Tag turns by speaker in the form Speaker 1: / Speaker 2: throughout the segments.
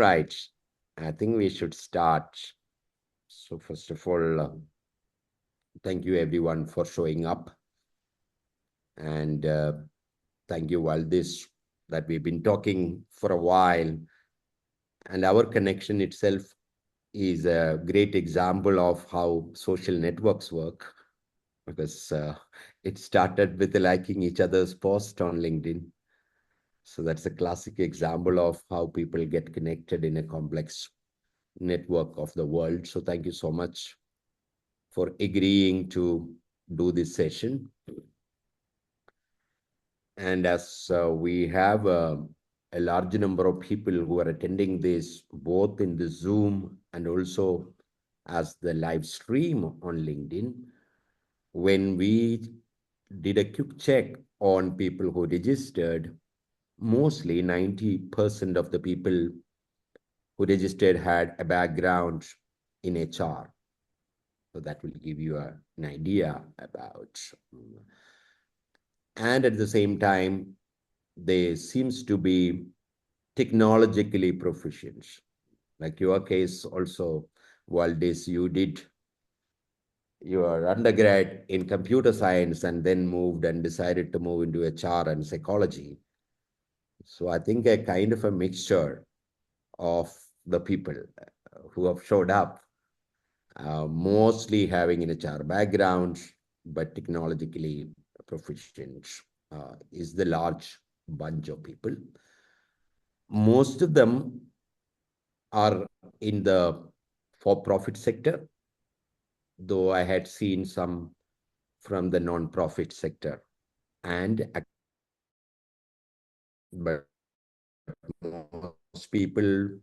Speaker 1: right. I think we should start. So first of all, thank you everyone for showing up. And thank you, Valdis, that we've been talking for a while. And our connection itself is a great example of how social networks work, because it started with liking each other's post on LinkedIn. So that's a classic example of how people get connected in a complex network of the world. So thank you so much for agreeing to do this session. And as we have a large number of people who are attending this, both in the Zoom and also as the live stream on LinkedIn, when we did a quick check on people who registered, mostly 90% of the people who registered had a background in HR. So that will give you an idea about. And at the same time, they seems to be technologically proficient. Like your case also, Valdis, you did your undergrad in computer science and then moved and decided to move into HR and psychology. So I think a kind of a mixture of the people who have showed up, mostly having an HR background, but technologically proficient, is the large bunch of people. Most of them are in the for-profit sector, though I had seen some from the non-profit sector and but most people, if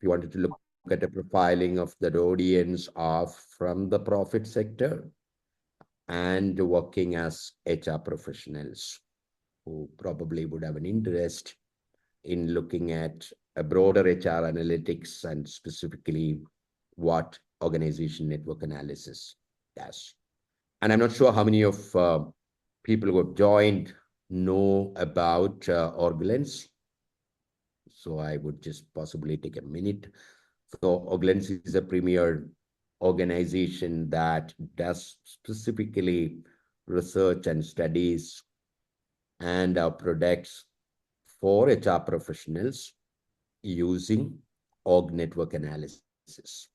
Speaker 1: you wanted to look at a profiling of that audience, are from the profit sector and working as HR professionals who probably would have an interest in looking at a broader HR analytics and specifically what organization network analysis does. And I'm not sure how many of people who have joined know about OrgLens. So I would just possibly take a minute. So OrgLens is a premier organization that does specifically research and studies and products for HR professionals using org network analysis.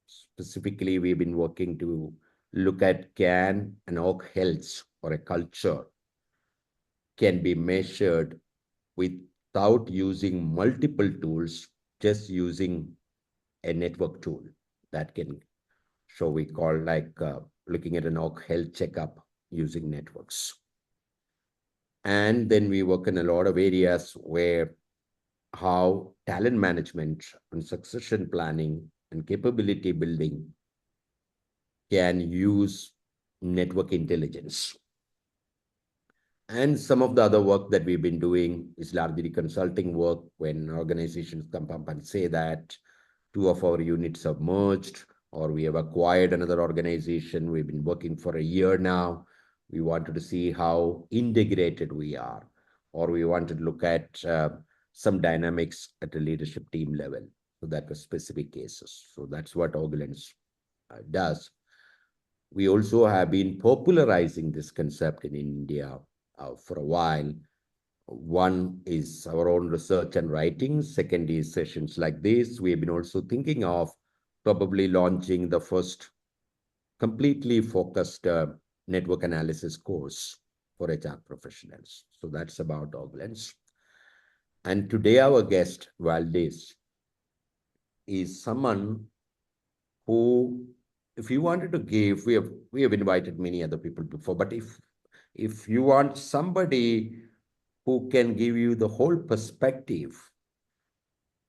Speaker 1: Specifically, we've been working to look at can an org health or a culture can be measured without using multiple tools, just using a network tool that can, so we call like looking at an org health checkup using networks. And then we work in a lot of areas where how talent management and succession planning and capability building can use network intelligence. And some of the other work that we've been doing is largely consulting work when organizations come up and say that two of our units have merged or we have acquired another organization. We've been working for a year now. We wanted to see how integrated we are, or we wanted to look at some dynamics at the leadership team level. So that was specific cases. So that's what OrgLens does. We also have been popularizing this concept in India for a while. One is our own research and writing. Second is sessions like this. We have been also thinking of probably launching the first completely focused network analysis course for HR professionals. So that's about OrgLens. And today our guest, Valdis, is someone who, if you wanted to give, we have invited many other people before, but if you want somebody who can give you the whole perspective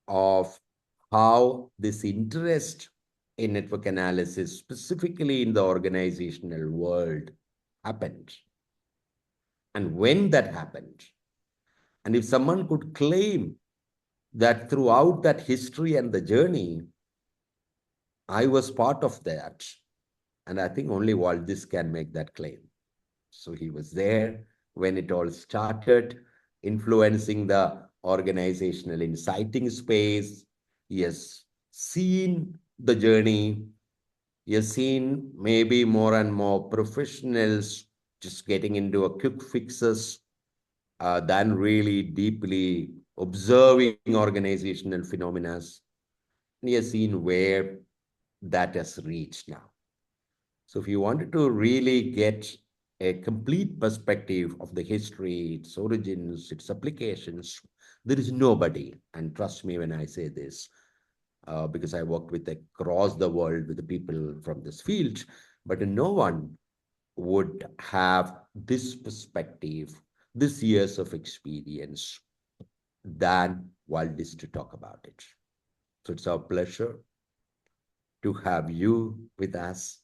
Speaker 1: of how this interest in network analysis, specifically in the organizational world, happened, and when that happened, and if someone could claim that throughout that history and the journey, I was part of that, and I think only Valdis can make that claim. So he was there when it all started, influencing the organizational insighting space. He has seen the journey. He has seen maybe more and more professionals just getting into a quick fixes than really deeply observing organizational phenomena. He has seen where that has reached now. So if you wanted to really get a complete perspective of the history, its origins, its applications, there is nobody, and trust me when I say this, because I worked with across the world with the people from this field, but no one would have this perspective, this years of experience than Valdis to talk about it. So it's our pleasure to have you with us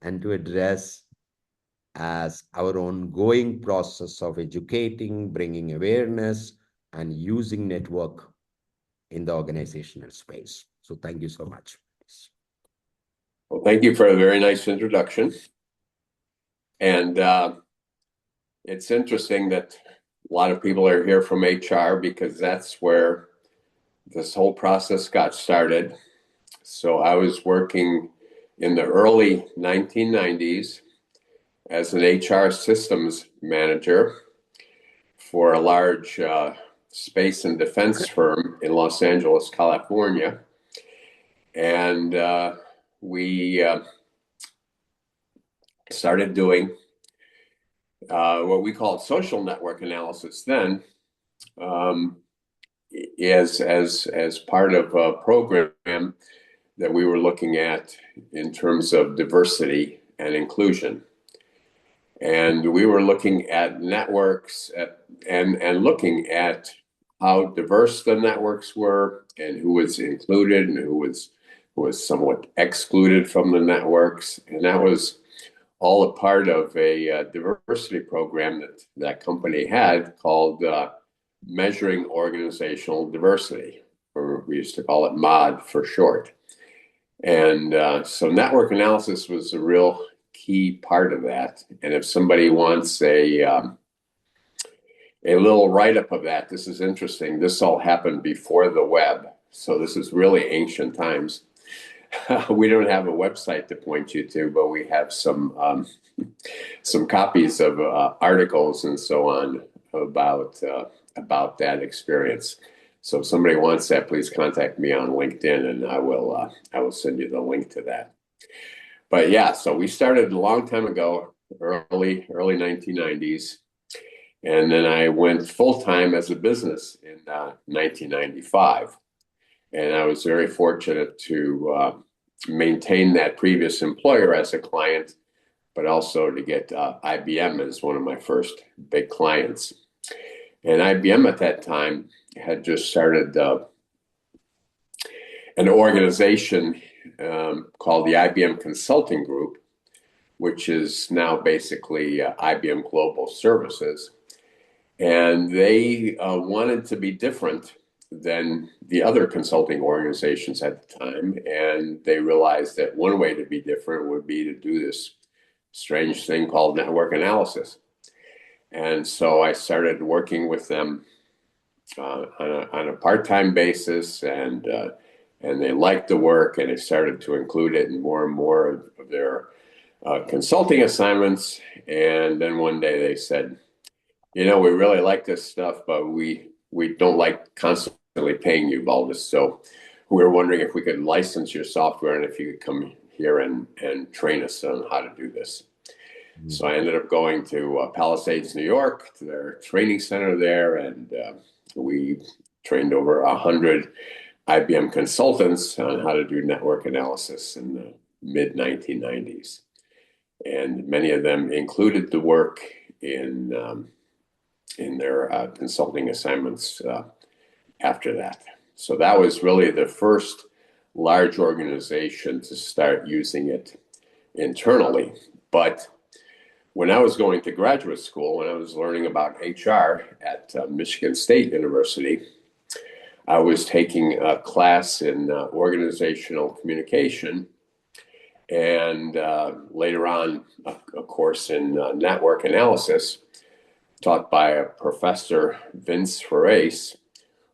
Speaker 1: and to address as our ongoing process of educating, bringing awareness, and using network in the organizational space. So thank you so much.
Speaker 2: Well, thank you for a very nice introduction. And it's interesting that a lot of people are here from HR because that's where this whole process got started. So I was working in the early 1990s as an HR systems manager for a large space and defense firm in Los Angeles, California. And we started doing what we called social network analysis then, as part of a program that we were looking at in terms of diversity and inclusion. And we were looking at networks and looking at how diverse the networks were and who was included and who was somewhat excluded from the networks. And that was all a part of a diversity program that company had called Measuring Organizational Diversity, or we used to call it MOD for short. And so network analysis was a real key part of that. And if somebody wants a little write-up of that, this is interesting. This all happened before the web. So this is really ancient times. We don't have a website to point you to, but we have some copies of articles and so on about that experience. So if somebody wants that, please contact me on LinkedIn, and I will send you the link to that. But yeah, so we started a long time ago, early 1990s, and then I went full time as a business in 1995. And I was very fortunate to maintain that previous employer as a client, but also to get IBM as one of my first big clients. And IBM at that time had just started an organization called the IBM Consulting Group, which is now basically IBM Global Services. And they wanted to be different than the other consulting organizations at the time. And they realized that one way to be different would be to do this strange thing called network analysis. And so I started working with them on a part-time basis, and they liked the work, and they started to include it in more and more of their consulting assignments. And then one day they said, we really like this stuff, but we don't like constantly paying you, Valdis. So we were wondering if we could license your software and if you could come here and train us on how to do this. Mm-hmm. So I ended up going to Palisades, New York, to their training center there, and we trained over 100 IBM consultants on how to do network analysis in the mid-1990s. And many of them included the work in their consulting assignments after that. So that was really the first large organization to start using it internally. But when I was going to graduate school, when I was learning about HR at Michigan State University, I was taking a class in organizational communication, and later on a course in network analysis taught by a professor, Vince Ferrace,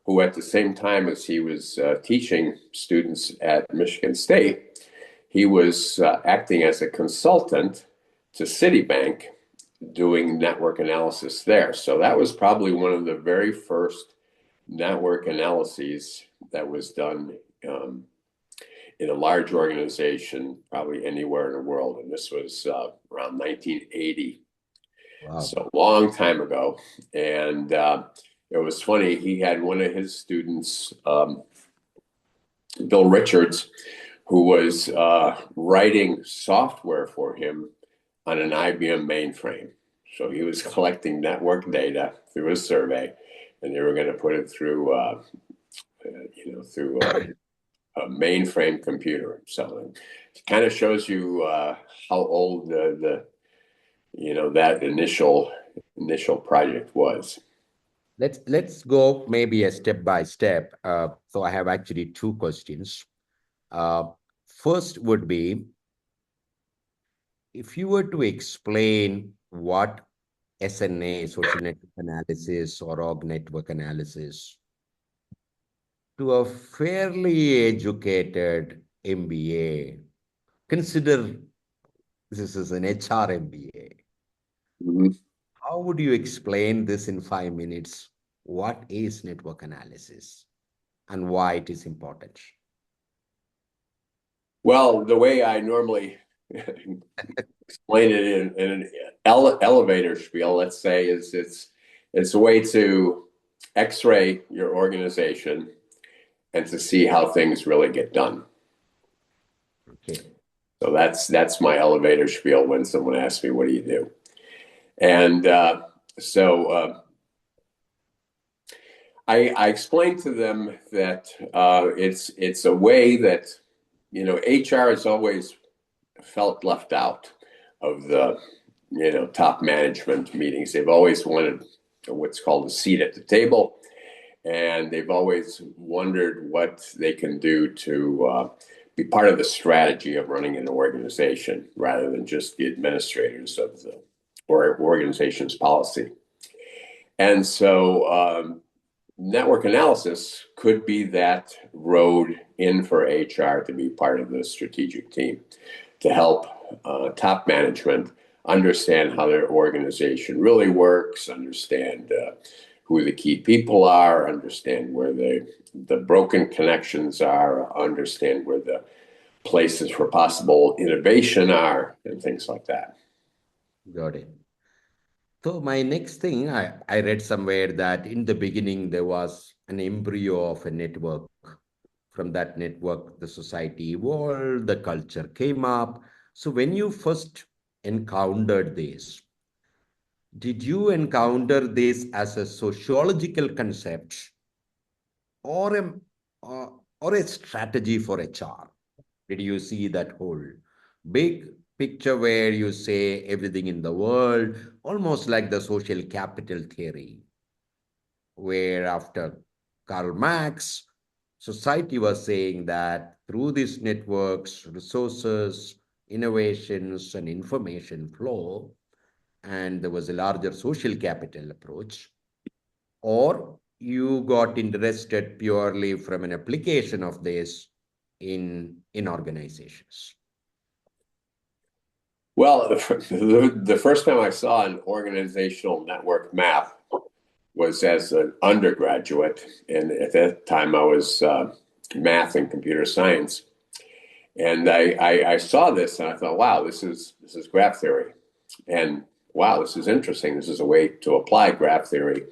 Speaker 2: who at the same time as he was teaching students at Michigan State, he was acting as a consultant to Citibank doing network analysis there. So that was probably one of the very first network analyses that was done in a large organization, probably anywhere in the world. And this was around 1980.
Speaker 1: Wow.
Speaker 2: So a long time ago. And it was funny, he had one of his students, Bill Richards, who was writing software for him on an IBM mainframe. So he was collecting network data through a survey, and they were going to put it through, through a mainframe computer. So it kind of shows you how old that initial project was.
Speaker 1: Let's go maybe a step by step. So I have actually two questions. First would be, if you were to explain what SNA, social network analysis, or org network analysis, to a fairly educated MBA, consider this is an HR MBA.
Speaker 2: Mhm.
Speaker 1: How would you explain this in 5 minutes? What is network analysis and why it is important?
Speaker 2: Well, the way I normally explain it in an elevator spiel, let's say, is it's a way to X-ray your organization and to see how things really get done.
Speaker 1: Okay.
Speaker 2: So that's my elevator spiel when someone asks me, "What do you do?" And so I explained to them that it's a way that HR has always felt left out of the top management meetings. They've always wanted what's called a seat at the table, and they've always wondered what they can do to be part of the strategy of running an organization rather than just the administrators of the organization's policy. And so network analysis could be that road in for HR to be part of the strategic team to help top management understand how their organization really works, understand who the key people are, understand where the broken connections are, understand where the places for possible innovation are, and things like that.
Speaker 1: Got it. So my next thing, I read somewhere that in the beginning there was an embryo of a network. From that network, the society evolved, the culture came up. So when you first encountered this, did you encounter this as a sociological concept or a strategy for HR? Did you see that whole big picture where you say everything in the world, almost like the social capital theory, where after Karl Marx, society was saying that through these networks, resources, innovations, and information flow, and there was a larger social capital approach, or you got interested purely from an application of this in organizations?
Speaker 2: Well, the first time I saw an organizational network map was as an undergraduate, and at that time I was math and computer science, and I saw this and I thought, wow, this is graph theory, and wow, this is interesting. This is a way to apply graph theory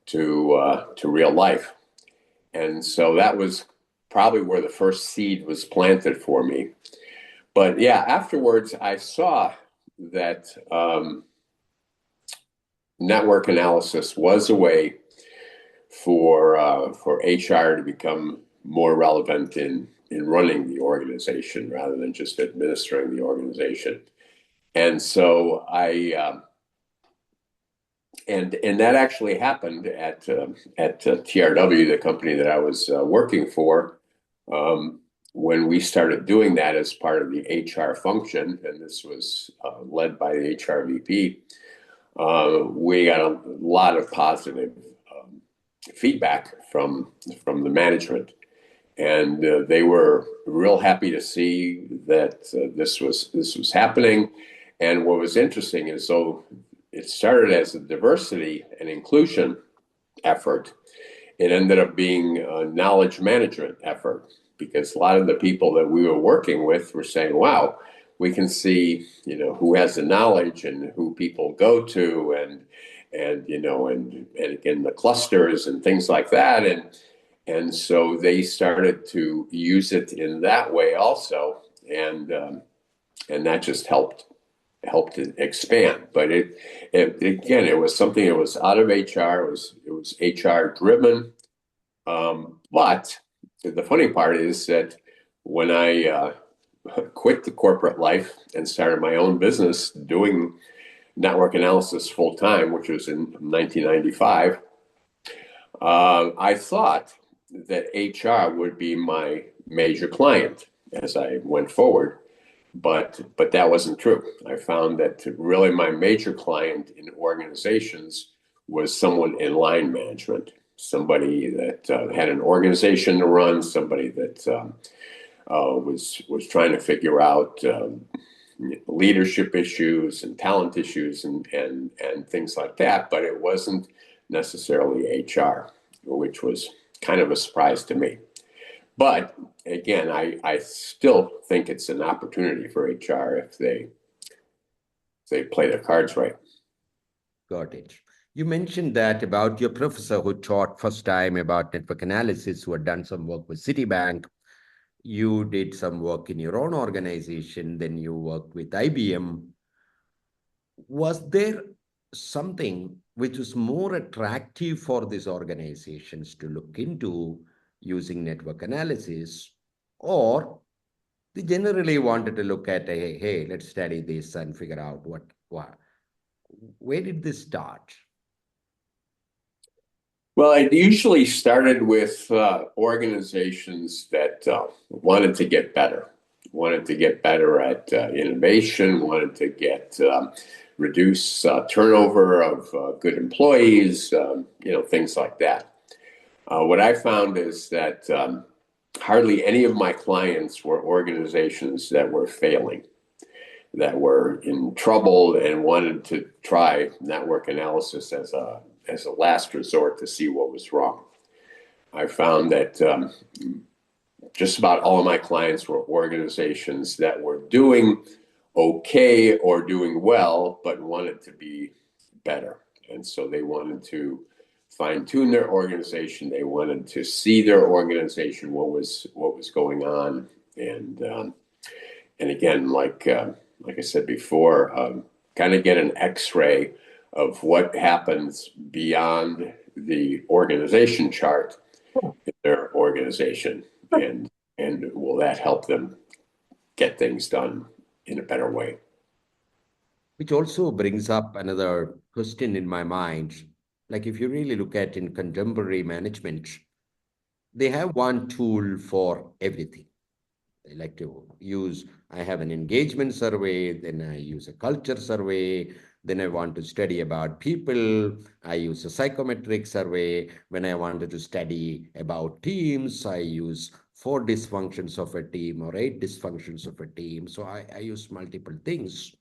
Speaker 2: to real life, and so that was probably where the first seed was planted for me. But yeah, afterwards I saw that network analysis was a way for HR to become more relevant in running the organization rather than just administering the organization. And so and that actually happened at TRW, the company that I was working for. When we started doing that as part of the HR function, and this was led by the HR VP, we got a lot of positive feedback from the management, and they were real happy to see that this was happening. And what was interesting is, so it started as a diversity and inclusion effort. It ended up being a knowledge management effort, because a lot of the people that we were working with were saying, wow, we can see, who has the knowledge and who people go to, and again, the clusters and things like that. And so they started to use it in that way also. And that just helped it expand. But it again, it was something that was out of HR. It was HR driven. But the funny part is that when I quit the corporate life and started my own business doing network analysis full time, which was in 1995, I thought that HR would be my major client as I went forward. But that wasn't true. I found that really my major client in organizations was someone in line management, somebody that had an organization to run, somebody that was trying to figure out leadership issues and talent issues and things like that. But it wasn't necessarily HR, which was kind of a surprise to me. But again, I still think it's an opportunity for HR if they play their cards right.
Speaker 1: Got it. You mentioned that about your professor who taught first time about network analysis, who had done some work with Citibank. You did some work in your own organization, then you worked with IBM. Was there something which was more attractive for these organizations to look into using network analysis, or they generally wanted to look at, hey, let's study this and figure out what where did this start?
Speaker 2: Well, it usually started with organizations that wanted to get better, at innovation, wanted to reduce turnover of good employees, things like that. What I found is that hardly any of my clients were organizations that were failing, that were in trouble and wanted to try network analysis as a last resort to see what was wrong. I found that just about all of my clients were organizations that were doing okay or doing well, but wanted to be better. And so they wanted to fine tune their organization. They wanted to see their organization, what was going on. And again, like I said before, kind of get an X-ray of what happens beyond the organization chart in their organization, and will that help them get things done in a better way?
Speaker 1: Which also brings up another question in my mind. Like if you really look at in contemporary management, they have one tool for everything. I like to use, I have an engagement survey, then I use a culture survey, then I want to study about people, I use a psychometric survey. When I wanted to study about teams, I use 4 dysfunctions of a team or 8 dysfunctions of a team. So I use multiple things.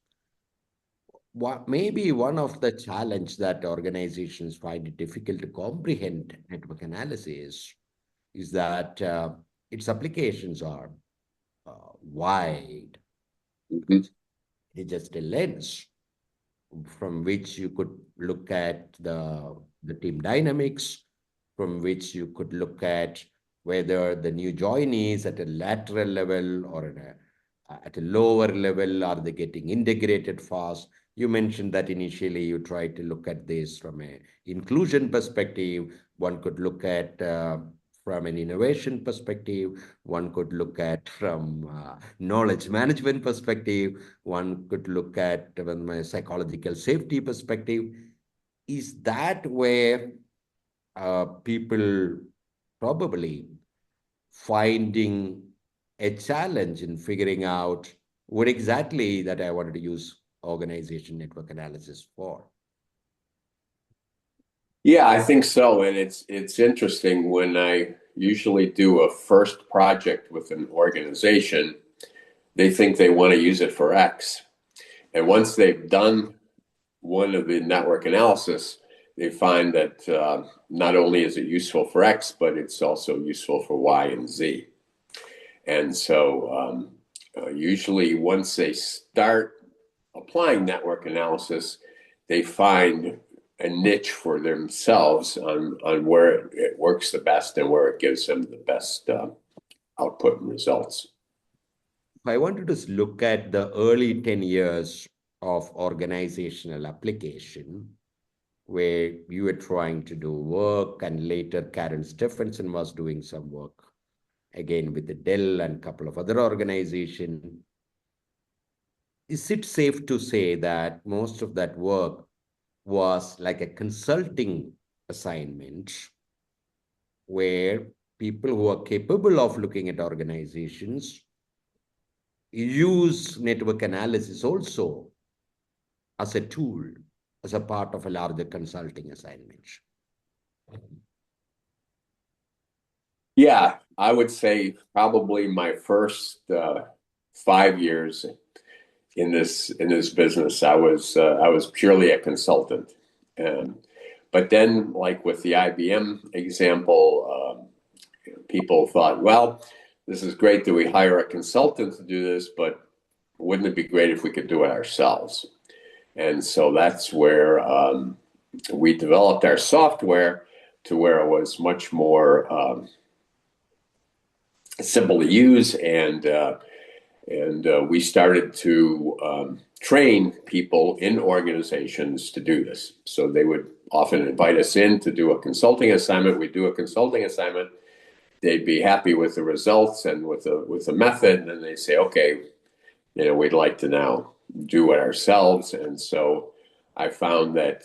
Speaker 1: What maybe one of the challenge that organizations find it difficult to comprehend network analysis is that its applications are wide.
Speaker 2: Mm-hmm.
Speaker 1: It's just a lens from which you could look at the team dynamics, from which you could look at whether the new joinees at a lateral level or at a lower level, are they getting integrated fast? You mentioned that initially you tried to look at this from a inclusion perspective. One could look at from an innovation perspective. One could look at from knowledge management perspective. One could look at from a psychological safety perspective. Is that where people probably finding a challenge in figuring out what exactly that I wanted to use organization network analysis for?
Speaker 2: Yeah, I think so. And it's interesting when I usually do a first project with an organization, they think they want to use it for X. And once they've done one of the network analysis, they find that not only is it useful for X, but it's also useful for Y and Z. And so usually once they start applying network analysis, they find a niche for themselves on where it works the best and where it gives them the best output and results.
Speaker 1: I wanted to look at the early 10 years of organizational application, where you were trying to do work, and later Karen Stephenson was doing some work again with the Dell and a couple of other organizations. Is it safe to say that most of that work was like a consulting assignment where people who are capable of looking at organizations use network analysis also as a tool, as a part of a larger consulting assignment?
Speaker 2: Yeah, I would say probably my first 5 years in this business, I was purely a consultant. But then, like with the IBM example, people thought, well, this is great that we hire a consultant to do this, but wouldn't it be great if we could do it ourselves? And so that's where we developed our software to where it was much more simple to use, and we started to train people in organizations to do this. So they would often invite us in to do a consulting assignment. We'd do a consulting assignment. They'd be happy with the results and with the method, and then they say, okay, we'd like to now do it ourselves. And so I found that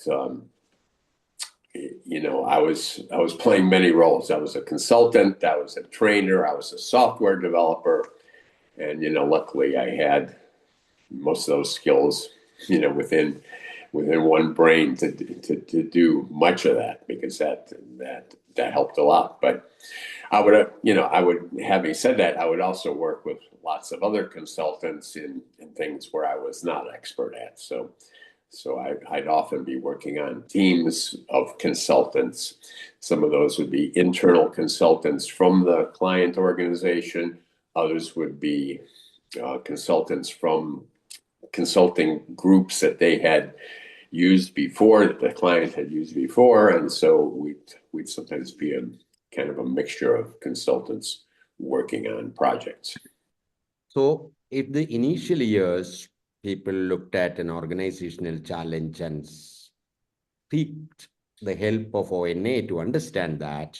Speaker 2: I was playing many roles. I was a consultant, I was a trainer, I was a software developer, and luckily I had most of those skills within one brain to do much of that, because that helped a lot. But having said that, I would also work with lots of other consultants in things where I was not expert at. So I'd often be working on teams of consultants. Some of those would be internal consultants from the client organization. Others would be consultants from consulting groups that they had used before, that the client had used before. And so we'd sometimes be a kind of a mixture of consultants working on projects.
Speaker 1: So if the initial years, people looked at an organizational challenge and seeked the help of ONA to understand that,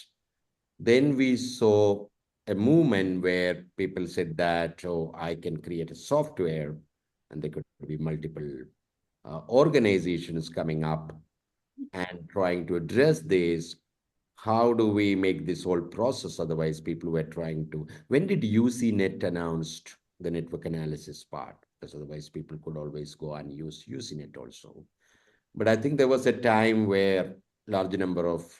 Speaker 1: then we saw a movement where people said that, oh, I can create a software, and there could be multiple organizations coming up and trying to address this. How do we make this whole process? Otherwise, people were trying to. When did UCNet announced the network analysis part? Because otherwise, people could always go and use UCNet also. But I think there was a time where large number of,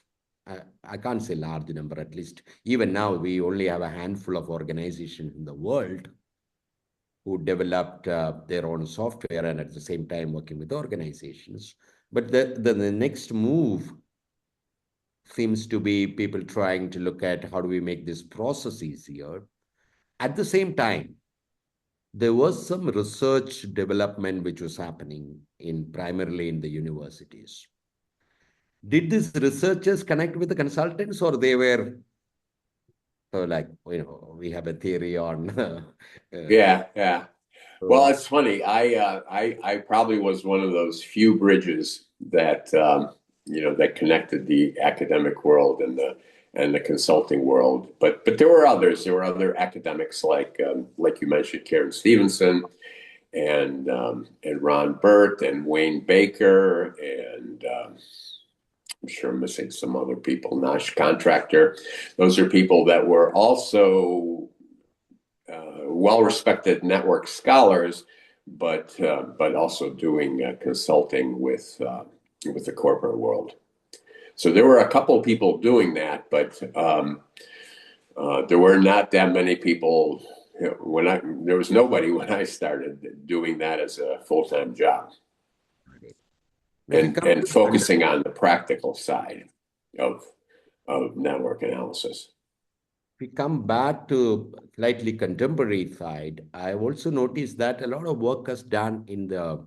Speaker 1: I can't say large number, at least even now, we only have a handful of organizations in the world who developed their own software and at the same time working with organizations. But the next move seems to be people trying to look at how do we make this process easier. At the same time, there was some research development which was happening primarily in the universities. Did these researchers connect with the consultants, or they were like, we have a theory on
Speaker 2: Yeah. Well, it's funny. I probably was one of those few bridges that that connected the academic world and the consulting world. But there were others. There were other academics like you mentioned, Karen Stevenson and Ron Burt and Wayne Baker, and I'm sure I'm missing some other people. Nash Contractor. Those are people that were also well-respected network scholars, but also doing consulting with the corporate world. So there were a couple of people doing that, but there were not that many people. There was nobody when I started doing that as a full-time job
Speaker 1: Now, if we come
Speaker 2: and
Speaker 1: to
Speaker 2: focusing on the practical side of network analysis.
Speaker 1: we come back to slightly contemporary side, I also noticed that a lot of work is done in the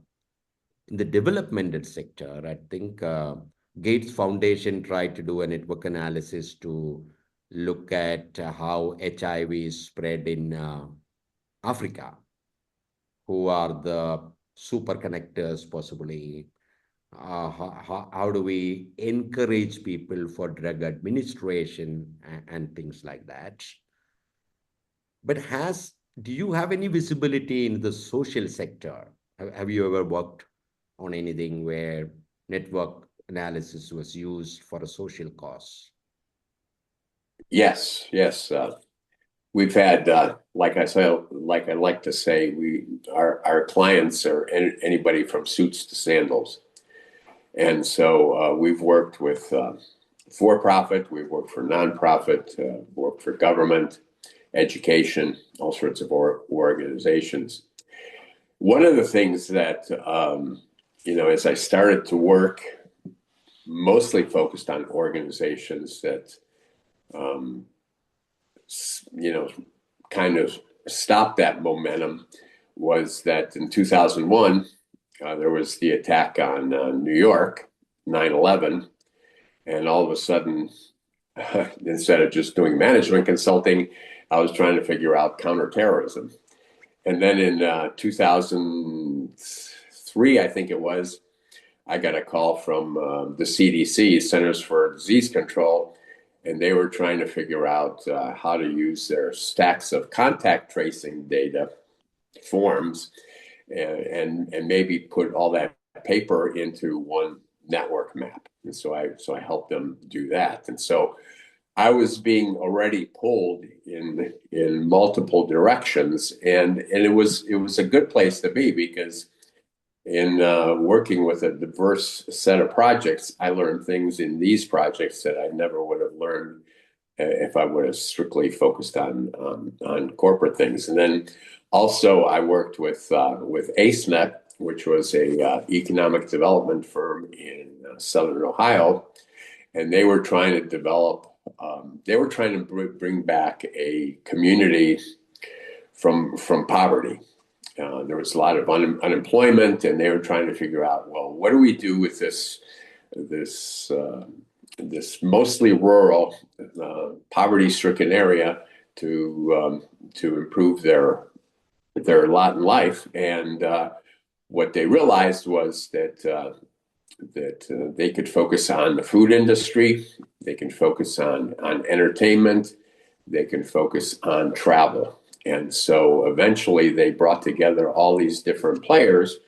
Speaker 1: developmental sector. I think Gates Foundation tried to do a network analysis to look at how HIV is spread in Africa, who are the super connectors possibly. How do we encourage people for drug administration and things like that? But do you have any visibility in the social sector? Have you ever worked on anything where network analysis was used for a social cause?
Speaker 2: Yes, yes. We've had, like I say, like I like to say, our clients are anybody from suits to sandals, and so we've worked with for-profit, we've worked for nonprofit, worked for government, education, all sorts of organizations. One of the things that as I started to work, mostly focused on organizations that kind of stopped that momentum was that in 2001, there was the attack on New York, 9/11, and all of a sudden, instead of just doing management consulting, I was trying to figure out counterterrorism. And then in 2003, I think it was, I got a call from the CDC, Centers for Disease Control, and they were trying to figure out how to use their stacks of contact tracing data forms and maybe put all that paper into one network map. And so I helped them do that. And so I was being already pulled in multiple directions, and it was a good place to be because in working with a diverse set of projects, I learned things in these projects that I never would have learned if I would have strictly focused on corporate things. And then also I worked with AceNet, which was a economic development firm in Southern Ohio, and they were trying to develop. They were trying to bring back a community from poverty. There was a lot of unemployment, and they were trying to figure out, well, what do we do with this mostly rural, poverty-stricken area to improve their lot in life? And what they realized was that they could focus on the food industry, they can focus on entertainment, they can focus on travel. And so eventually they brought together all these different players,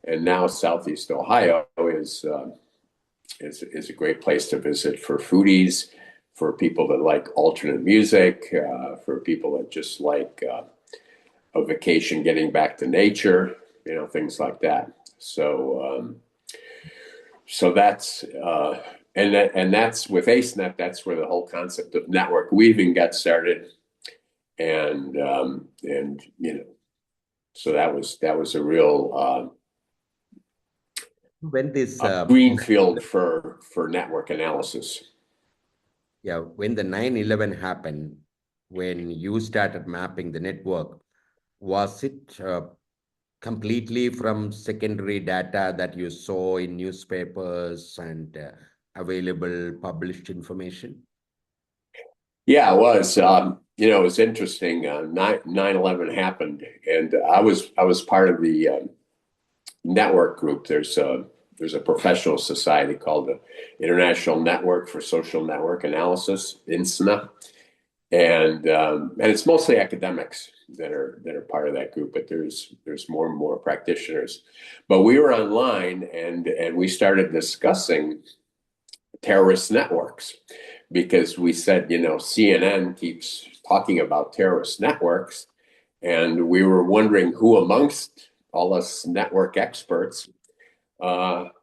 Speaker 2: and now Southeast Ohio is a great place to visit for foodies, for people that like alternate music, for people that just like a vacation, getting back to nature, things like that. So that's and that's with AceNet. That's where the whole concept of network weaving got started. And so that was a real
Speaker 1: When this
Speaker 2: greenfield for network analysis.
Speaker 1: Yeah, when the 9/11 happened, when you started mapping the network, was it completely from secondary data that you saw in newspapers and available published information?
Speaker 2: Yeah, it was. It was interesting. 9/11 happened, and I was part of the network group. There's a professional society called the International Network for Social Network Analysis, INSNA, and it's mostly academics that are part of that group. But there's more and more practitioners. But we were online, and we started discussing terrorist networks, because we said, CNN keeps talking about terrorist networks, and we were wondering who amongst all us network experts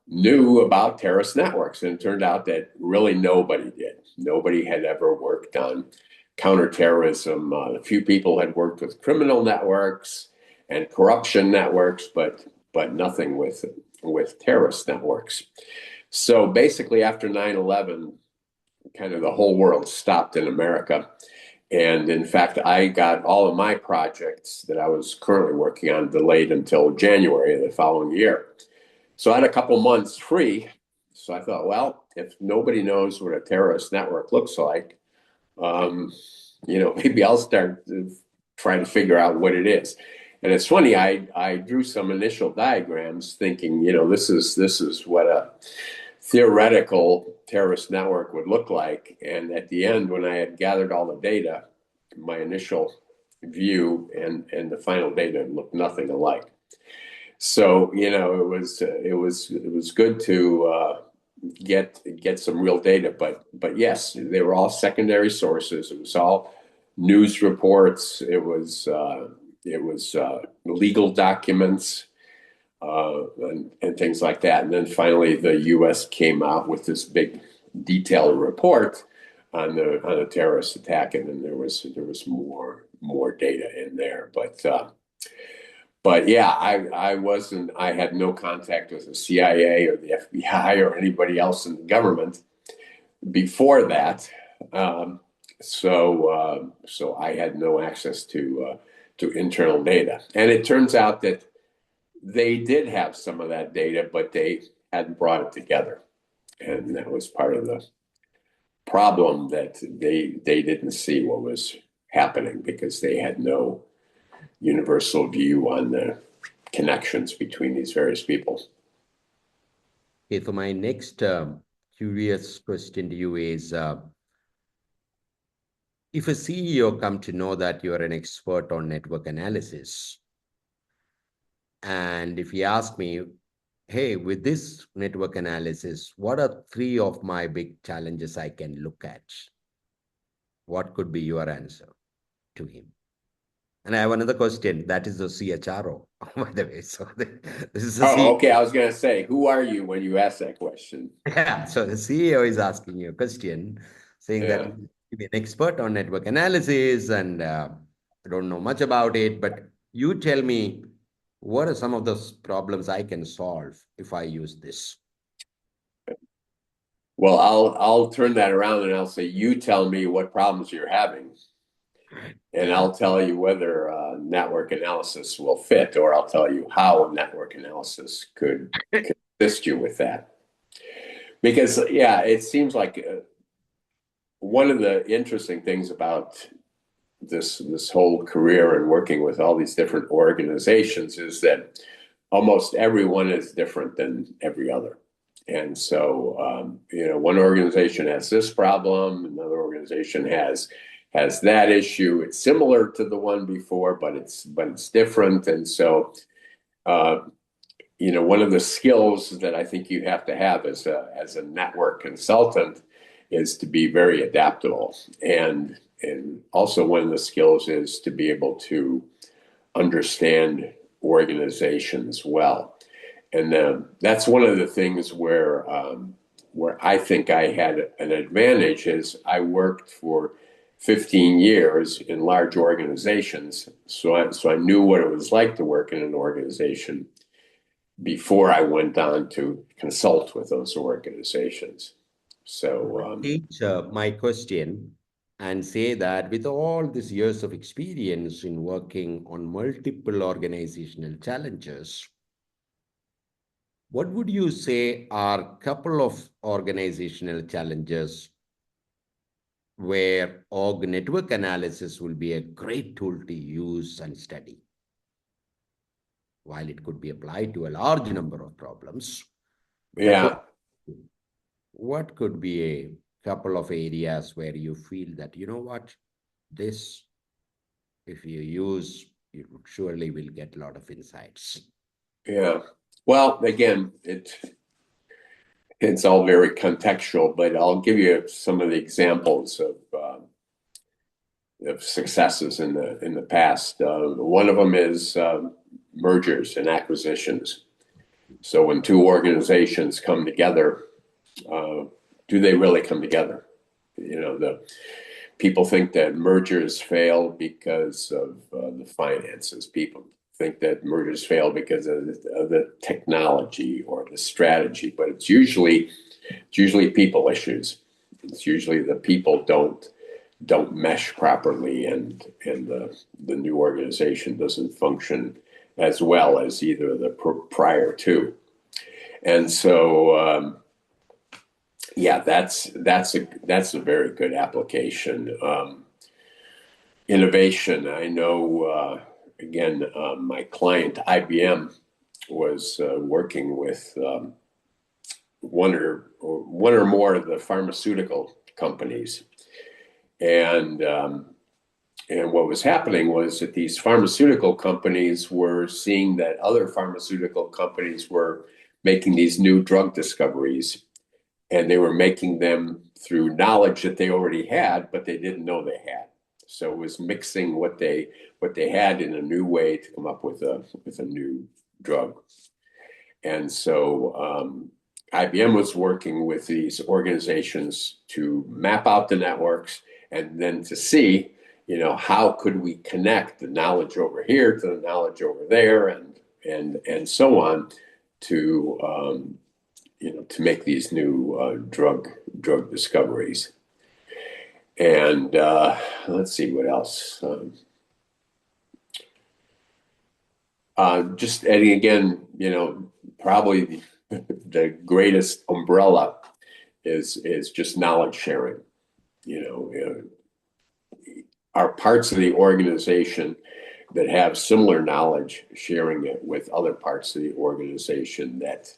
Speaker 2: knew about terrorist networks. And it turned out that really nobody did. Nobody had ever worked on counterterrorism. A few people had worked with criminal networks and corruption networks, but nothing with terrorist networks. So basically, after 9/11, kind of the whole world stopped in America. And in fact, I got all of my projects that I was currently working on delayed until January of the following year. So I had a couple months free. So I thought, well, if nobody knows what a terrorist network looks like, um, maybe I'll start to try to figure out what it is. And it's funny, I drew some initial diagrams thinking, this is what a theoretical terrorist network would look like. And at the end, when I had gathered all the data, my initial view and the final data looked nothing alike. So it was good to get some real data, but yes, they were all secondary sources. It was all news reports. It was legal documents and things like that. And then finally, the U.S. came out with this big detailed report on the terrorist attack, and then there was more data in there, but yeah, I had no contact with the CIA or the FBI or anybody else in the government before that. So I had no access to internal data. And it turns out that they did have some of that data, but they hadn't brought it together. And that was part of the problem, that they didn't see what was happening because they had no universal view on the connections between these various people.
Speaker 1: Okay, so my next curious question to you is, if a CEO come to know that you are an expert on network analysis, and if he asked me, hey, with this network analysis, what are three of my big challenges I can look at? What could be your answer to him? And I have another question. That is the CHRO, by the way. So this is the
Speaker 2: Oh,
Speaker 1: CEO.
Speaker 2: okay. I was going to say, who are you when you ask that question?
Speaker 1: Yeah, so the CEO is asking you a question, saying that
Speaker 2: Yeah.
Speaker 1: you're an expert on network analysis and I don't know much about it, but you tell me what are some of those problems I can solve if I use this?
Speaker 2: Well, I'll turn that around and I'll say, you tell me what problems you're having, and
Speaker 1: Yeah.
Speaker 2: I'll tell you whether network analysis will fit, or I'll tell you how network analysis could assist you with that. Because yeah, it seems like one of the interesting things about this whole career and working with all these different organizations is that almost everyone is different than every other. And so, one organization has this problem, another organization has that issue. It's similar to the one before, but it's different. And so, one of the skills that I think you have to have as a network consultant is to be very adaptable. And also one of the skills is to be able to understand organizations well. And that's one of the things where I think I had an advantage is I worked for 15 years in large organizations. So I knew what it was like to work in an organization before I went on to consult with those organizations. So,
Speaker 1: Teach my question and say that with all these years of experience in working on multiple organizational challenges, what would you say are a couple of organizational challenges where org network analysis will be a great tool to use and study? While it could be applied to a large number of problems, but
Speaker 2: yeah,
Speaker 1: what could be a couple of areas where you feel that, you know what, this, if you use, you surely will get a lot of insights.
Speaker 2: yeah. Well, again, it's all very contextual, but I'll give you some of the examples of successes in the past. One of them is mergers and acquisitions. So when two organizations come together, do they really come together? The people think that mergers fail because of the finances. People think that mergers fail because of the technology or the strategy, but it's usually people issues. It's usually the people don't mesh properly, and the new organization doesn't function as well as either the prior two. And so yeah, that's a very good application. Innovation. I know. Again, my client IBM was working with one or more of the pharmaceutical companies, and what was happening was that these pharmaceutical companies were seeing that other pharmaceutical companies were making these new drug discoveries, and they were making them through knowledge that they already had, but they didn't know they had. So it was mixing what they had in a new way to come up with a new drug. And so IBM was working with these organizations to map out the networks and then to see, how could we connect the knowledge over here to the knowledge over there, and so on, to to make these new drug discoveries. And let's see what else. Just adding again, probably the greatest umbrella is just knowledge sharing. Are parts of the organization that have similar knowledge, sharing it with other parts of the organization that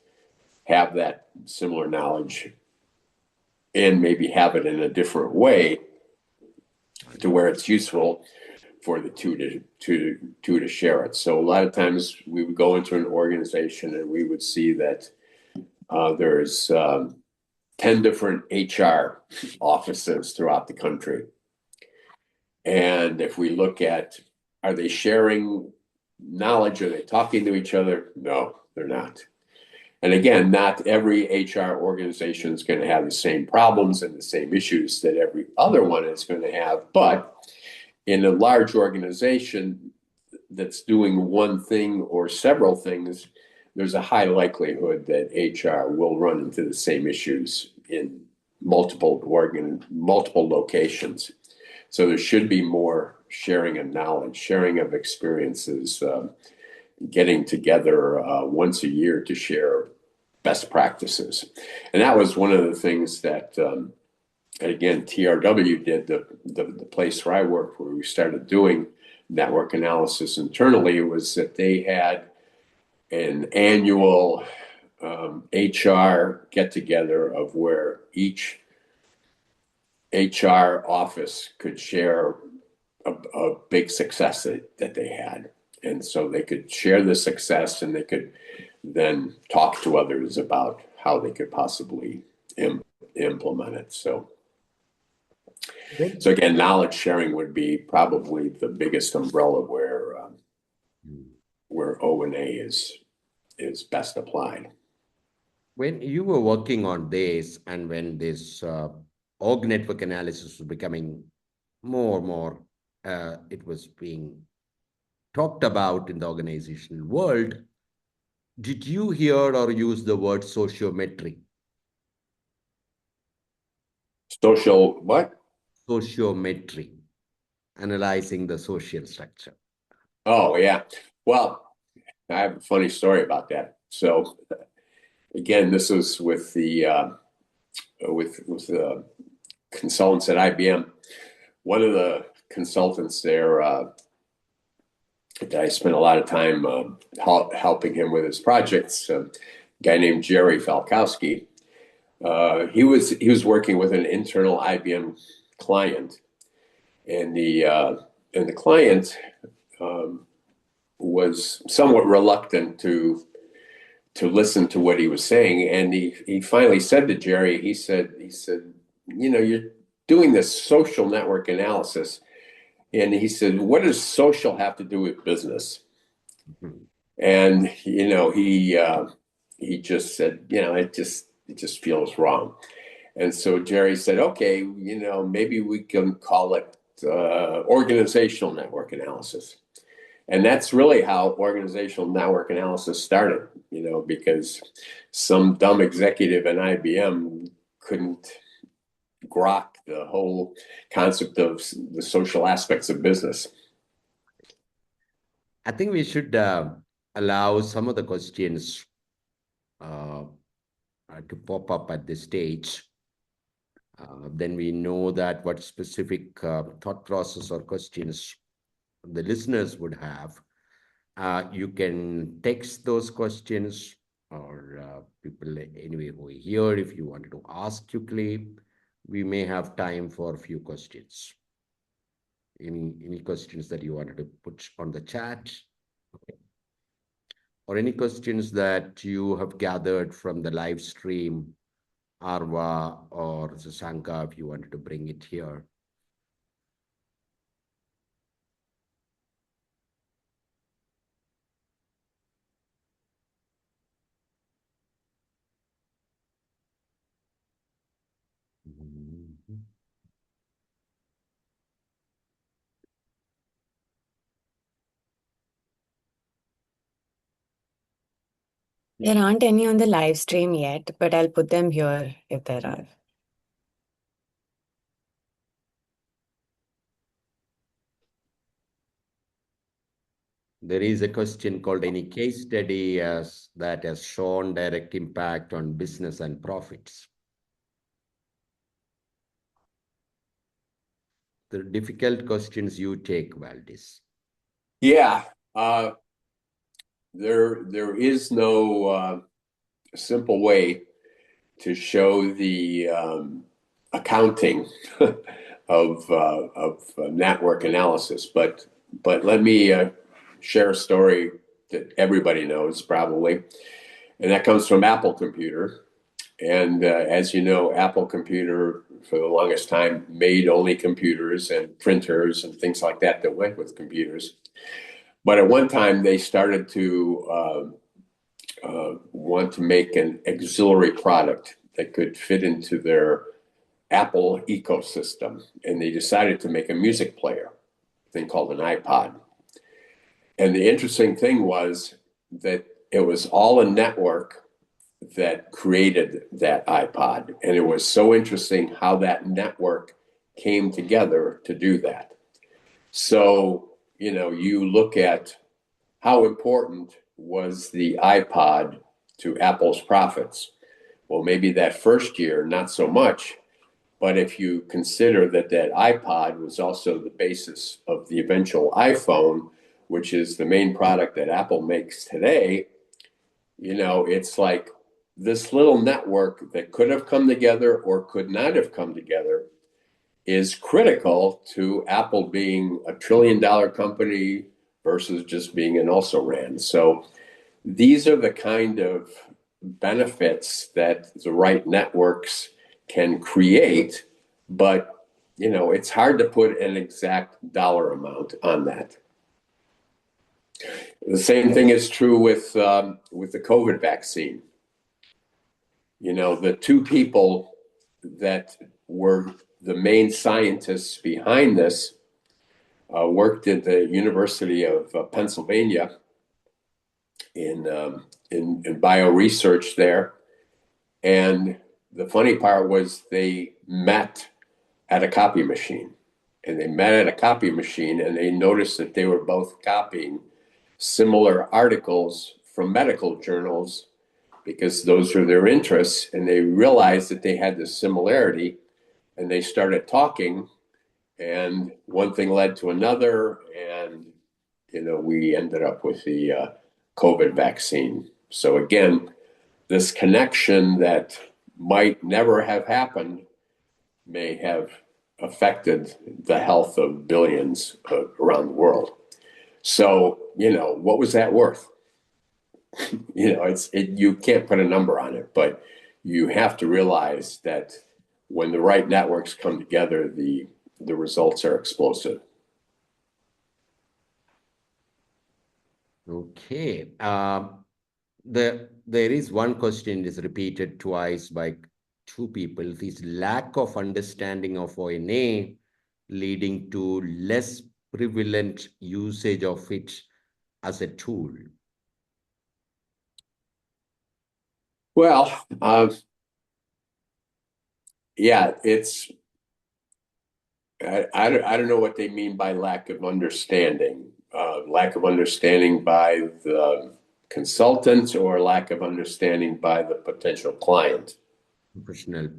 Speaker 2: have that similar knowledge, and maybe have it in a different way to where it's useful for the two to share it. So a lot of times we would go into an organization and we would see that there's 10 different HR offices throughout the country. And if we look at, are they sharing knowledge? Are they talking to each other? No, they're not. And again, not every HR organization is going to have the same problems and the same issues that every other one is going to have. But in a large organization that's doing one thing or several things, there's a high likelihood that HR will run into the same issues in multiple locations. So there should be more sharing of knowledge, sharing of experiences, getting together once a year to share best practices. And that was one of the things that, again, TRW did, the place where I worked, where we started doing network analysis internally, was that they had an annual HR get together of where each HR office could share a big success that they had. And so they could share the success, and they could then talk to others about how they could possibly implement it. So again, knowledge sharing would be probably the biggest umbrella where O&A is best applied.
Speaker 1: When you were working on this, and when this org network analysis was becoming more and more, it was being talked about in the organizational world, did you hear or use the word sociometry?
Speaker 2: Social what?
Speaker 1: Sociometry, analyzing the social structure.
Speaker 2: Oh, yeah. Well, I have a funny story about that. So again, this was with the consultants at IBM. One of the consultants there, that I spent a lot of time helping him with his projects, a guy named Jerry Falkowski. He was working with an internal IBM client, and the client was somewhat reluctant to listen to what he was saying, and he finally said to Jerry, he said, you're doing this social network analysis, and he said, what does social have to do with business? Mm-hmm. And he just said, it just feels wrong. And so Jerry said, okay, maybe we can call it organizational network analysis. And that's really how organizational network analysis started, because some dumb executive in IBM couldn't grok the whole concept of the social aspects of business.
Speaker 1: I think we should allow some of the questions to pop up at this stage. Then we know that what specific thought process or questions the listeners would have. You can text those questions, or people anyway who are here, if you wanted to ask quickly, we may have time for a few questions. Any questions that you wanted to put on the chat? Okay. Or any questions that you have gathered from the live stream, Arva or Sasanka, if you wanted to bring it here.
Speaker 3: There aren't any on the live stream yet, but I'll put them here if there are.
Speaker 1: There is a question called any case study that has shown direct impact on business and profits. The difficult questions you take, Valdis.
Speaker 2: Yeah, there is no simple way to show the accounting of network analysis, but let me share a story that everybody knows probably, and that comes from Apple Computer. And as you know, Apple Computer for the longest time made only computers and printers and things like that went with computers. But at one time, they started to want to make an auxiliary product that could fit into their Apple ecosystem. And they decided to make a music player, a thing called an iPod. And the interesting thing was that it was all a network that created that iPod. And it was so interesting how that network came together to do that. So, you look at how important was the iPod to Apple's profits. Well, maybe that first year, not so much. But if you consider that iPod was also the basis of the eventual iPhone, which is the main product that Apple makes today, it's like this little network that could have come together or could not have come together is critical to Apple being a $1 trillion company versus just being an also-ran. So these are the kind of benefits that the right networks can create, but it's hard to put an exact dollar amount on that. The same thing is true with the COVID vaccine. The two people that were the main scientists behind this worked at the University of Pennsylvania in bioresearch there. And the funny part was they met at a copy machine. And they met at a copy machine and they noticed that they were both copying similar articles from medical journals because those were their interests. And they realized that they had this similarity and they started talking. And one thing led to another. And, we ended up with the COVID vaccine. So again, this connection that might never have happened may have affected the health of billions around the world. So, what was that worth? You can't put a number on it, but you have to realize that when the right networks come together, the results are explosive.
Speaker 1: Okay. there is one question is repeated twice by two people. This lack of understanding of ONA leading to less prevalent usage of it as a tool.
Speaker 2: Well, yeah, I don't know what they mean by lack of understanding. Lack of understanding by the consultant or lack of understanding by the potential client.
Speaker 1: Professionals.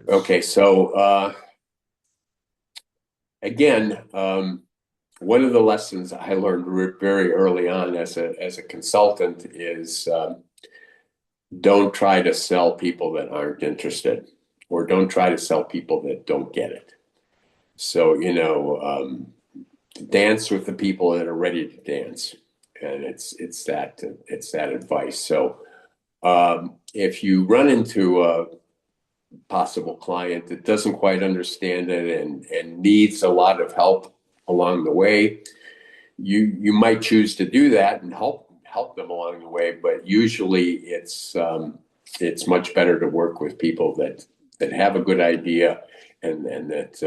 Speaker 2: Okay, so again, one of the lessons I learned very early on as a consultant is don't try to sell people that aren't interested, or don't try to sell people that don't get it. So, dance with the people that are ready to dance, and it's that advice. So, if you run into a possible client that doesn't quite understand it and needs a lot of help along the way, you might choose to do that and help them along the way. But usually, it's much better to work with people that have a good idea and that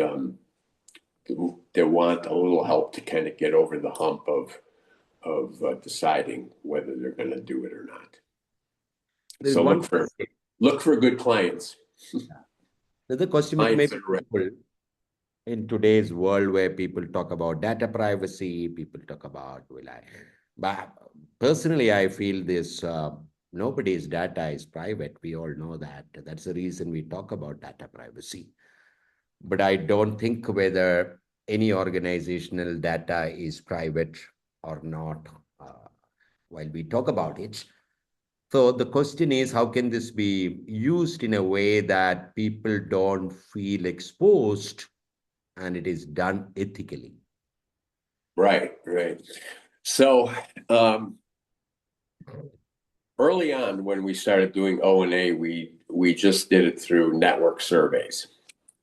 Speaker 2: they want a little help to kind of get over the hump of deciding whether they're going to do it or not.
Speaker 1: There's
Speaker 2: So
Speaker 1: one
Speaker 2: look for good clients.
Speaker 1: The question which may be in today's world where people talk about data privacy, people talk about but personally, I feel this nobody's data is private. We all know that. That's the reason we talk about data privacy. But I don't think whether any organizational data is private or not while we talk about it. So the question is, how can this be used in a way that people don't feel exposed and it is done ethically?
Speaker 2: Right. So early on when we started doing O&A, we just did it through network surveys.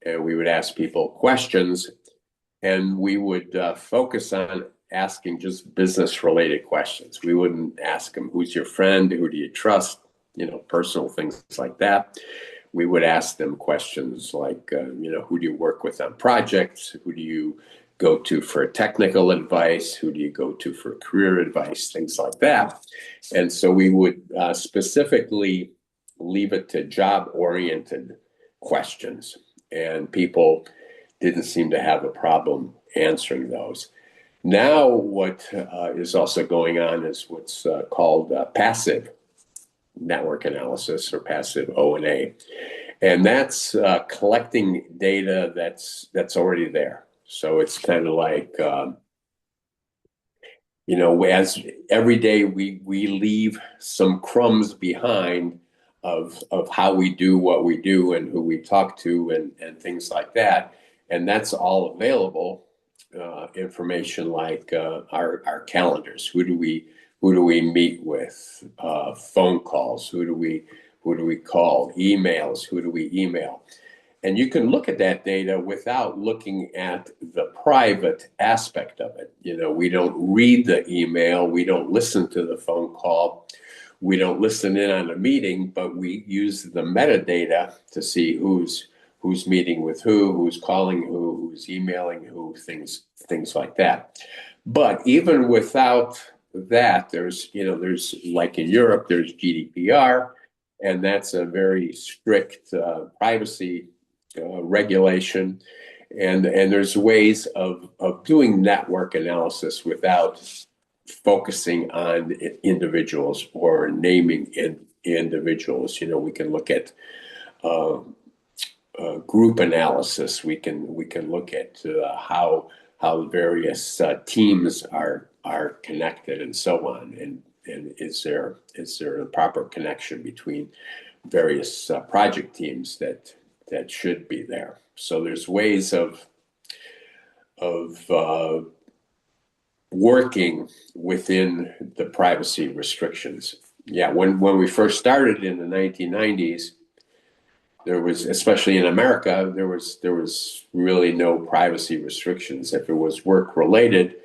Speaker 2: And we would ask people questions, and we would focus on asking just business-related questions. We wouldn't ask them, who's your friend? Who do you trust? Personal things like that. We would ask them questions like, who do you work with on projects? Who do you go to for technical advice? Who do you go to for career advice? Things like that. And so we would specifically leave it to job-oriented questions. And people didn't seem to have a problem answering those. Now, what is also going on is what's called passive network analysis, or passive O&A. And that's collecting data that's already there. So it's kind of like, as every day we leave some crumbs behind of how we do what we do and who we talk to and things like that. And that's all available information like our calendars. Who do we meet with? Phone calls. Who do we call? Emails. Who do we email? And you can look at that data without looking at the private aspect of it. We don't read the email. We don't listen to the phone call. We don't listen in on a meeting, but we use the metadata to see who's meeting with who's calling who's emailing who, things like that. But even without that, there's like in Europe, there's GDPR, and that's a very strict privacy regulation. And there's ways of doing network analysis without focusing on individuals or naming individuals. We can look at group analysis. We can look at how various teams are connected and so on. And is there a proper connection between various project teams that should be there? So there's ways of working within the privacy restrictions. Yeah, when we first started in the 1990s, there was, especially in America, there was really no privacy restrictions. If it was work related,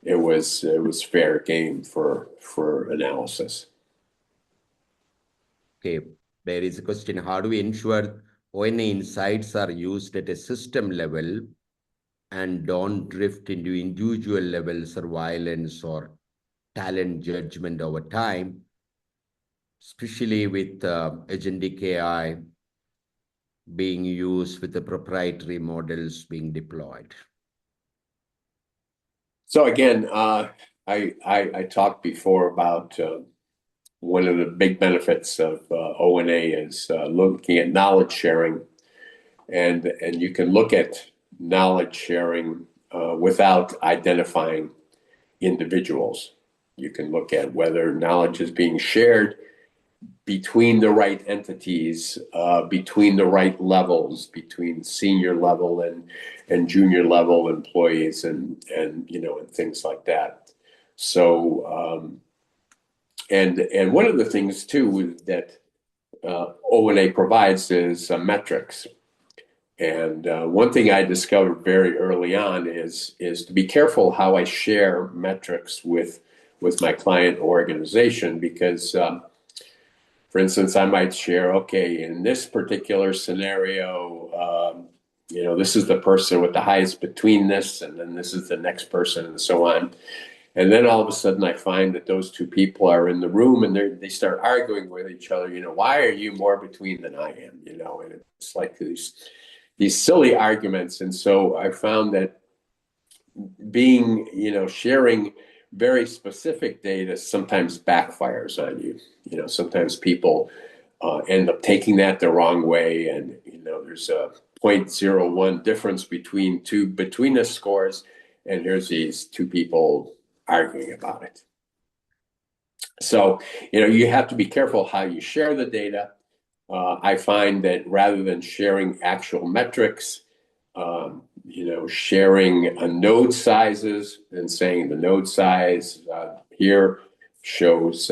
Speaker 2: it was fair game for analysis.
Speaker 1: Okay, there is a question, how do we ensure ONA insights are used at a system level and don't drift into individual level surveillance or talent judgment over time, especially with agentic AI being used with the proprietary models being deployed?
Speaker 2: So again, I talked before about one of the big benefits of ONA is looking at knowledge sharing, and you can look at knowledge sharing without identifying individuals. You can look at whether knowledge is being shared between the right entities, between the right levels, between senior level and junior level employees, and things like that. So and one of the things too that ONA provides is metrics. And one thing I discovered very early on is to be careful how I share metrics with my client organization, because for instance, I might share, okay, in this particular scenario, this is the person with the highest between this, and then this is the next person, and so on. And then all of a sudden, I find that those two people are in the room, and they start arguing with each other. Why are you more between than I am? And it's like these silly arguments. And so I found that sharing very specific data sometimes backfires on you. Sometimes people end up taking that the wrong way, and there's a 0.01 difference between the scores, and here's these two people arguing about it. So you have to be careful how you share the data. I find that rather than sharing actual metrics, sharing node sizes and saying the node size here shows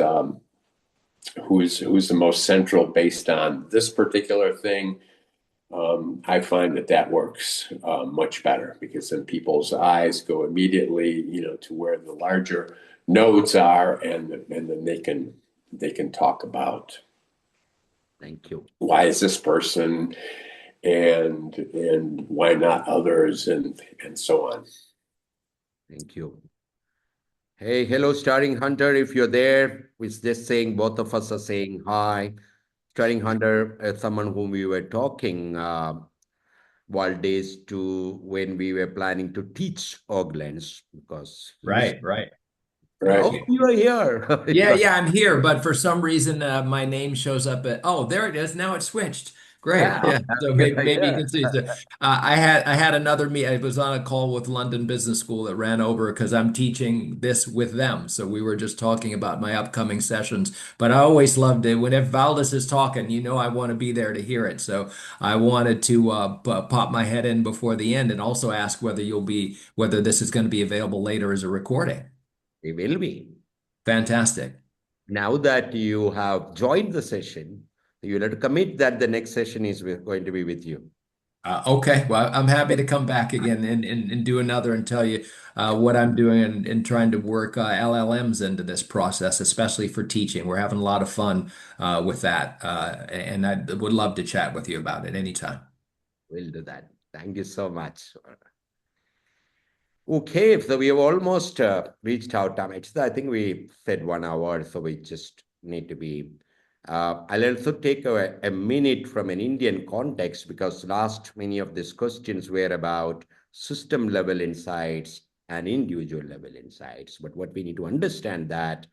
Speaker 2: who's the most central based on this particular thing. I find that works much better, because then people's eyes go immediately, to where the larger nodes are, and then they can talk about.
Speaker 1: Thank you.
Speaker 2: Why is this person, and why not others, and so on.
Speaker 1: Thank you. Hey, hello, Starring Hunter. If you're there, we're just saying, both of us are saying hi. Starring Hunter, someone whom we were talking, Valdis, to when we were planning to teach OrgLens, because
Speaker 4: Right.
Speaker 1: Oh, you are here.
Speaker 4: Yeah, I'm here, but for some reason my name shows up there it is. Now it's switched. Great. Yeah. So maybe you can see. So, I had another meet. I was on a call with London Business School that ran over because I'm teaching this with them. So we were just talking about my upcoming sessions. But I always loved it. Whenever Valdis is talking, I want to be there to hear it. So I wanted to pop my head in before the end and also ask whether this is going to be available later as a recording.
Speaker 1: It will be.
Speaker 4: Fantastic.
Speaker 1: Now that you have joined the session, you'll have to commit that the next session is going to be with you.
Speaker 4: Okay, well, I'm happy to come back again and do another and tell you what I'm doing and trying to work LLMs into this process, especially for teaching. We're having a lot of fun with that, and I would love to chat with you about it anytime.
Speaker 1: We'll do that. Thank you so much. Okay, so we have almost reached our time. I think we said 1 hour, so we just need to be. I'll also take a minute from an Indian context, because many of these questions were about system level insights and individual level insights. But what we need to understand that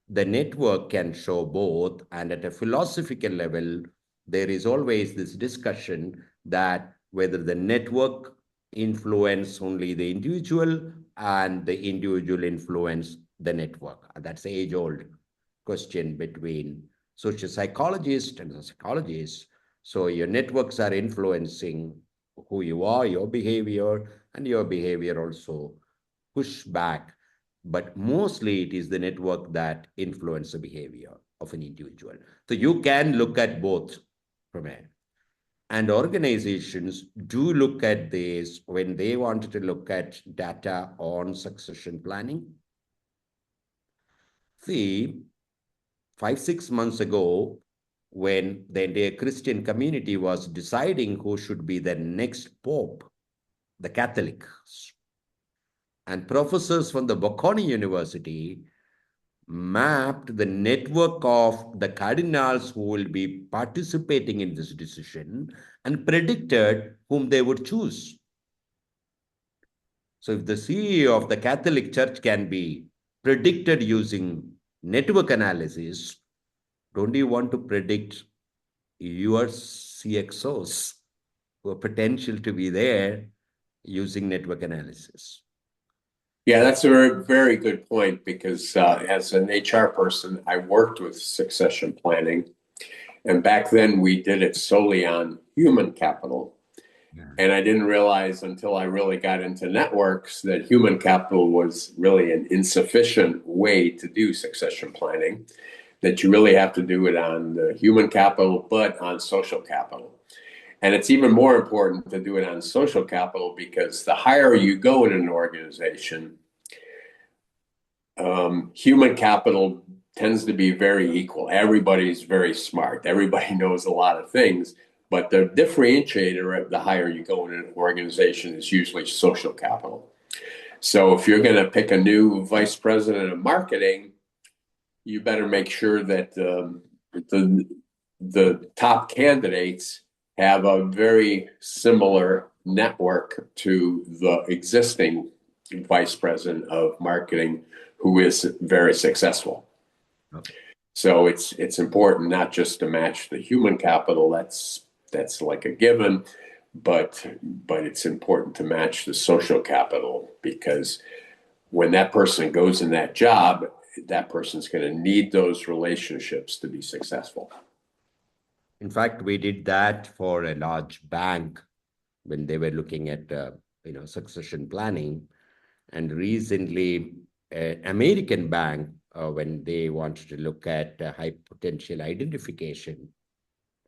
Speaker 1: the network can show both, and at a philosophical level, there is always this discussion that whether the network influence only the individual and the individual influence the network. That's the age-old question between social psychologists and psychologists. So your networks are influencing who you are, your behavior, and your behavior also push back. But mostly it is the network that influence the behavior of an individual. So you can look at both from it. And organizations do look at this when they wanted to look at data on succession planning. See, 5-6 months ago, when the entire Christian community was deciding who should be the next pope, the Catholics. And professors from the Bocconi University mapped the network of the cardinals who will be participating in this decision and predicted whom they would choose. So if the CEO of the Catholic Church can be predicted using network analysis, don't you want to predict your CXOs who are potential to be there using network analysis?
Speaker 2: Yeah, that's a very, very good point because as an HR person, I worked with succession planning. And back then we did it solely on human capital. And I didn't realize until I really got into networks that human capital was really an insufficient way to do succession planning, that you really have to do it on the human capital, but on social capital. And it's even more important to do it on social capital because the higher you go in an organization, human capital tends to be very equal. Everybody's very smart. Everybody knows a lot of things. But the differentiator, the higher you go in an organization, is usually social capital. So if you're going to pick a new vice president of marketing, you better make sure that the top candidates have a very similar network to the existing vice president of marketing who is very successful. Okay. So it's important not just to match the human capital, that's like a given, but it's important to match the social capital, because when that person goes in that job, that person's going to need those relationships to be successful.
Speaker 1: In fact, we did that for a large bank when they were looking at succession planning. And recently, an American bank, when they wanted to look at high potential identification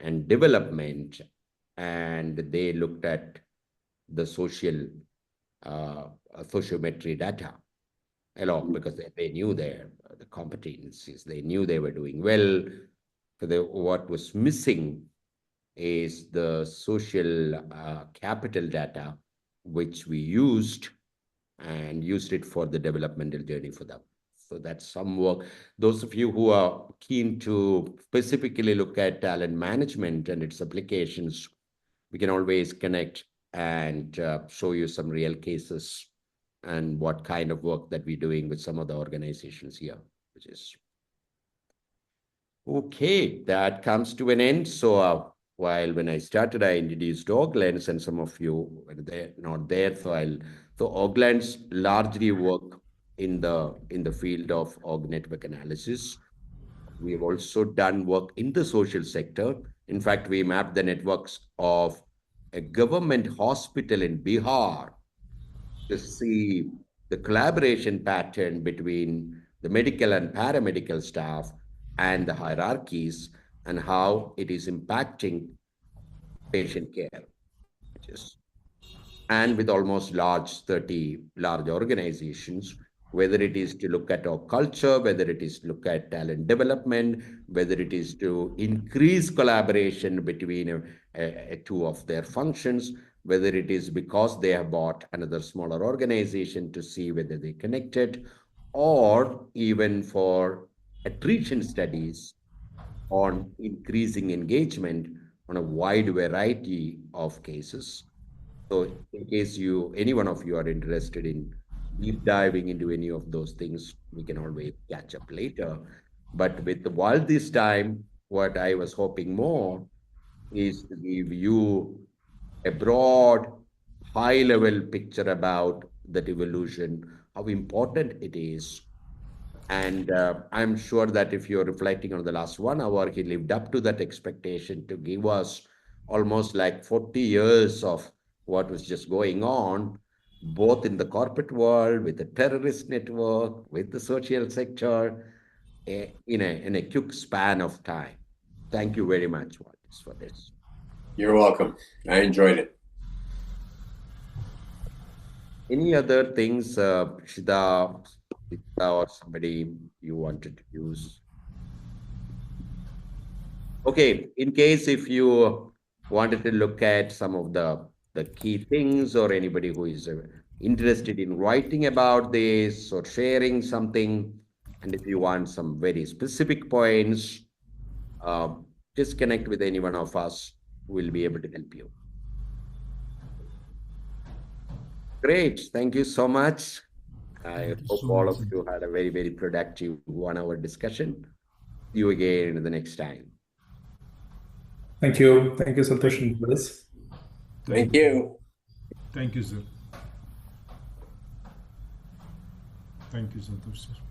Speaker 1: and development, and they looked at the sociometry data along, because they knew the competencies, they knew they were doing well. What was missing is the social capital data, which we used it for the developmental journey for them. So that's some work. Those of you who are keen to specifically look at talent management and its applications, we can always connect and show you some real cases and what kind of work that we're doing with some of the organizations here, which is okay. That comes to an end. So while when I started, I introduced OrgLens, and some of you were not there. So OrgLens largely work in the field of org network analysis. We have also done work in the social sector. In fact, we mapped the networks of a government hospital in Bihar to see the collaboration pattern between the medical and paramedical staff and the hierarchies, and how it is impacting patient care. And with almost 30 large organizations, whether it is to look at our culture, whether it is to look at talent development, whether it is to increase collaboration between two of their functions, whether it is because they have bought another smaller organization to see whether they connected, or even for attrition studies on increasing engagement on a wide variety of cases. So in case any one of you are interested in deep diving into any of those things, we can always catch up later. But with the Valdis this time, what I was hoping more is to give you a broad, high-level picture about that evolution, how important it is. And I'm sure that if you're reflecting on the last 1 hour, he lived up to that expectation to give us almost like 40 years of what was just going on, both in the corporate world, with the terrorist network, with the social sector, in a quick span of time. Thank you very much, Valdis, for this.
Speaker 2: You're welcome. I enjoyed it.
Speaker 1: Any other things, Shida or somebody you wanted to use? Okay, in case if you wanted to look at some of the key things, or anybody who is interested in writing about this or sharing something, and if you want some very specific points, uh, just connect with any one of us. We'll be able to help you. Great. Thank you so much. I hope all of you had a very, very productive 1 hour discussion. See you again the next time.
Speaker 5: Thank you. Thank you, Santosh and Valdis.
Speaker 2: Thank you.
Speaker 6: Thank you, sir. Thank you, Santosh, sir.